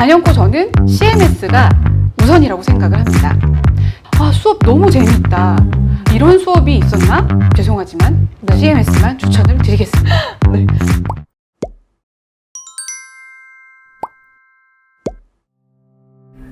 단연코 저는 CMS가 우선이라고 생각을 합니다. 수업 너무 재밌다. 이런 수업이 있었나? 죄송하지만 CMS만 추천을 드리겠습니다. 네.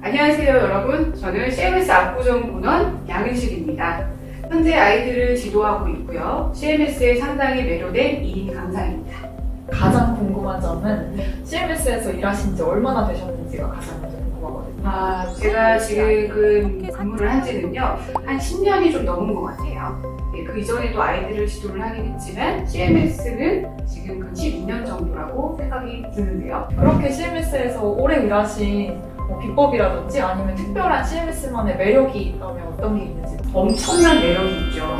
안녕하세요 여러분. 저는 CMS 압구정군원 양은식입니다. 현재 아이들을 지도하고 있고요. CMS에 상당히 매료된 2인 강사입니다. 가장 궁금한 점은 CMS에서 일하신 지 얼마나 되셨는지가 가장 먼저 궁금하거든요. 제가 지금 근무를 한 지는요, 한 10년이 좀 넘은 것 같아요. 그 이전에도 아이들을 지도를 하긴 했지만 CMS는 지금 12년 정도라고 생각이 드는데요. 그렇게 CMS에서 오래 일하신 비법이라든지 아니면 특별한 CMS만의 매력이 있다면 어떤 게 있는지. 엄청난 매력이 있죠.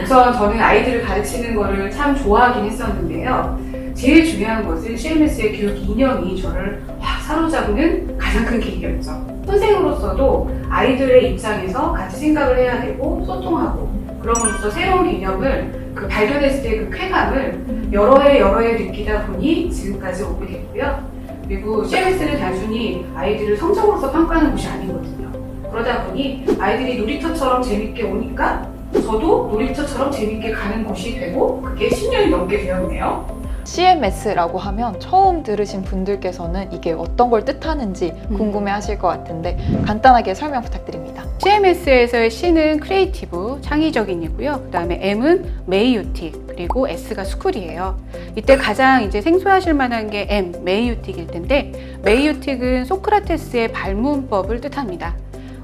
우선 저는 아이들을 가르치는 거를 참 좋아하긴 했었는데요. 제일 중요한 것은 CMS의 교육 이념이 저를 확 사로잡는 가장 큰 계기였죠. 선생으로서도 아이들의 입장에서 같이 생각을 해야 되고 소통하고, 그럼으로써 새로운 개념을 발견했을 때 그 쾌감을 여러 해 느끼다 보니 지금까지 오게 됐고요. 그리고 CMS는 단순히 아이들을 성적으로서 평가하는 곳이 아니거든요. 그러다 보니 아이들이 놀이터처럼 재밌게 오니까 저도 놀이터처럼 재밌게 가는 곳이 되고, 그게 10년이 넘게 되었네요. CMS라고 하면 처음 들으신 분들께서는 이게 어떤 걸 뜻하는지 궁금해하실 것 같은데 간단하게 설명 부탁드립니다. CMS에서의 C는 크리에이티브, 창의적인이고요. 그 다음에 M은 메이유틱, 그리고 S가 스쿨이에요. 이때 가장 이제 생소하실 만한 게 M, 메이유틱일 텐데, 메이유틱은 소크라테스의 발문법을 뜻합니다.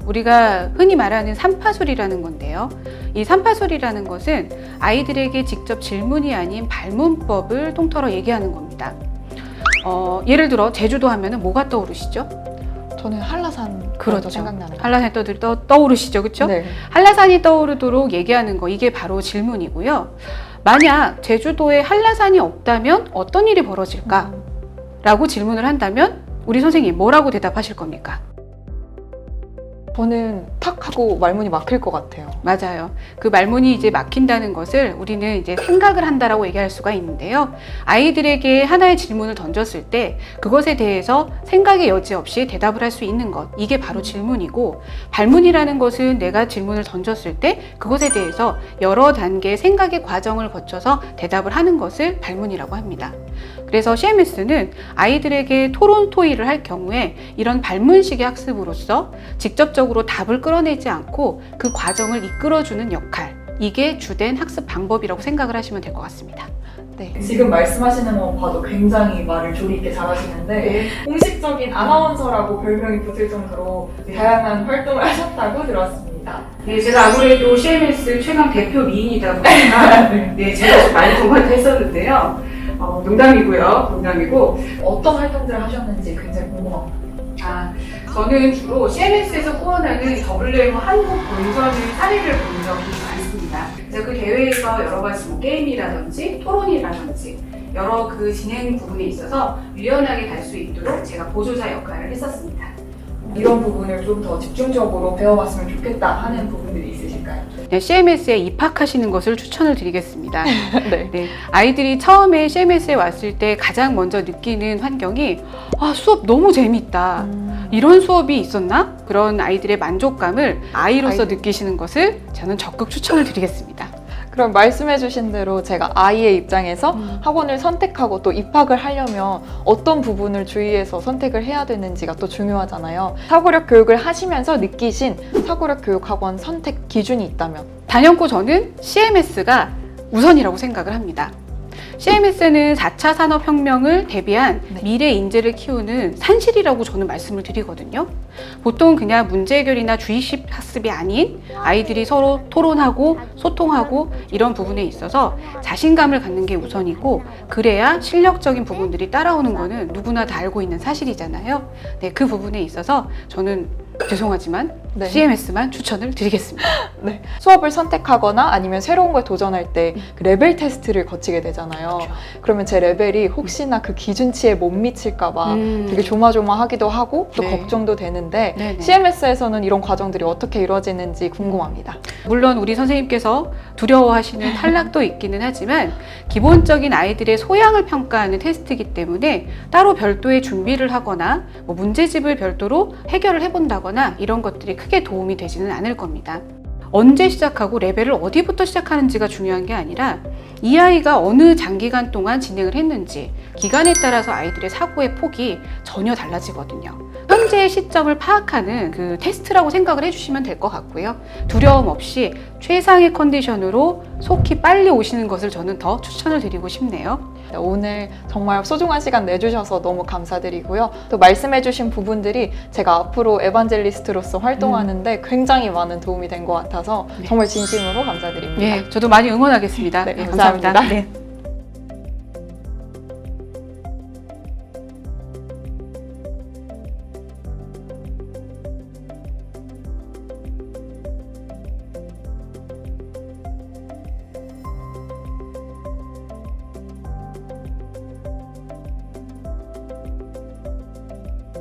우리가 흔히 말하는 삼파술이라는 건데요. 이 삼파술이라는 것은 아이들에게 직접 질문이 아닌 발문법을 통틀어 얘기하는 겁니다. 예를 들어 제주도 하면은 뭐가 떠오르시죠? 저는 한라산 그렇죠. 생각나는 거. 한라산이 떠오르시죠, 그렇죠? 네. 한라산이 떠오르도록 얘기하는 거, 이게 바로 질문이고요. 만약 제주도에 한라산이 없다면 어떤 일이 벌어질까? 라고 질문을 한다면 우리 선생님 뭐라고 대답하실 겁니까? 저는 탁 하고 말문이 막힐 것 같아요. 맞아요. 그 말문이 이제 막힌다는 것을 우리는 이제 생각을 한다라고 얘기할 수가 있는데요. 아이들에게 하나의 질문을 던졌을 때 그것에 대해서 생각의 여지 없이 대답을 할 수 있는 것, 이게 바로 질문이고, 발문이라는 것은 내가 질문을 던졌을 때 그것에 대해서 여러 단계의 생각의 과정을 거쳐서 대답을 하는 것을 발문이라고 합니다. 그래서 CMS는 아이들에게 토론 토의를 할 경우에 이런 발문식의 학습으로서 직접적으로 답을 끌어내지 않고 그 과정을 이끌어주는 역할, 이게 주된 학습 방법이라고 생각을 하시면 될 것 같습니다. 네. 지금 말씀하시는 거 봐도 굉장히 말을 조리 있게 잘하시는데 공식적인 아나운서라고 별명이 붙을 정도로 다양한 활동을 하셨다고 들었습니다. 네, 제가 아무래도 CMS 최강 대표 미인이다 보니까 제가 좀 많이 동반했었는데요. 농담이고 어떤 활동들을 하셨는지 굉장히 궁금합니다. 저는 주로 CMS에서 후원하는 WMO 한국 본선을 사례를 본 적이 많습니다. 그래서 그 대회에서 여러 가지 게임이라든지 토론이라든지 여러 그 진행 부분에 있어서 유연하게 갈 수 있도록 제가 보조자 역할을 했었습니다. 이런 부분을 좀 더 집중적으로 배워봤으면 좋겠다 하는 부분들이 있으실까요? CMS에 입학하시는 것을 추천을 드리겠습니다. 네. 아이들이 처음에 CMS에 왔을 때 가장 먼저 느끼는 환경이 수업 너무 재밌다. 이런 수업이 있었나? 그런 아이들의 만족감을 아이로서 느끼시는 것을 저는 적극 추천을 드리겠습니다. 그럼 말씀해주신 대로 제가 아이의 입장에서 학원을 선택하고 또 입학을 하려면 어떤 부분을 주의해서 선택을 해야 되는지가 또 중요하잖아요. 사고력 교육을 하시면서 느끼신 사고력 교육 학원 선택 기준이 있다면? 단연코 저는 CMS가 우선이라고 생각을 합니다. CMS는 4차 산업혁명을 대비한 미래 인재를 키우는 산실이라고 저는 말씀을 드리거든요. 보통 그냥 문제 해결이나 주입식 학습이 아닌 아이들이 서로 토론하고 소통하고 이런 부분에 있어서 자신감을 갖는 게 우선이고, 그래야 실력적인 부분들이 따라오는 거는 누구나 다 알고 있는 사실이잖아요. 그 부분에 있어서 저는 죄송하지만 네. CMS만 추천을 드리겠습니다. 네. 수업을 선택하거나 아니면 새로운 거에 도전할 때 그 레벨 테스트를 거치게 되잖아요. 그렇죠. 그러면 제 레벨이 혹시나 그 기준치에 못 미칠까봐 되게 조마조마하기도 하고 또 네. 걱정도 되는데 네네. CMS에서는 이런 과정들이 어떻게 이루어지는지 궁금합니다. 물론 우리 선생님께서 두려워하시는 탈락도 있기는 하지만 기본적인 아이들의 소양을 평가하는 테스트이기 때문에 따로 별도의 준비를 하거나 뭐 문제집을 별도로 해결을 해본다거나 이런 것들이 크게 도움이 되지는 않을 겁니다. 언제 시작하고 레벨을 어디부터 시작하는지가 중요한 게 아니라 이 아이가 어느 장기간 동안 진행을 했는지 기간에 따라서 아이들의 사고의 폭이 전혀 달라지거든요. 현재의 시점을 파악하는 그 테스트라고 생각을 해주시면 될 것 같고요. 두려움 없이 최상의 컨디션으로 속히 빨리 오시는 것을 저는 더 추천을 드리고 싶네요. 오늘 정말 소중한 시간 내주셔서 너무 감사드리고요. 또 말씀해주신 부분들이 제가 앞으로 에반젤리스트로서 활동하는데 굉장히 많은 도움이 된 것 같아서 네. 정말 진심으로 감사드립니다. 예, 저도 많이 응원하겠습니다. 네, 네, 감사합니다. 네.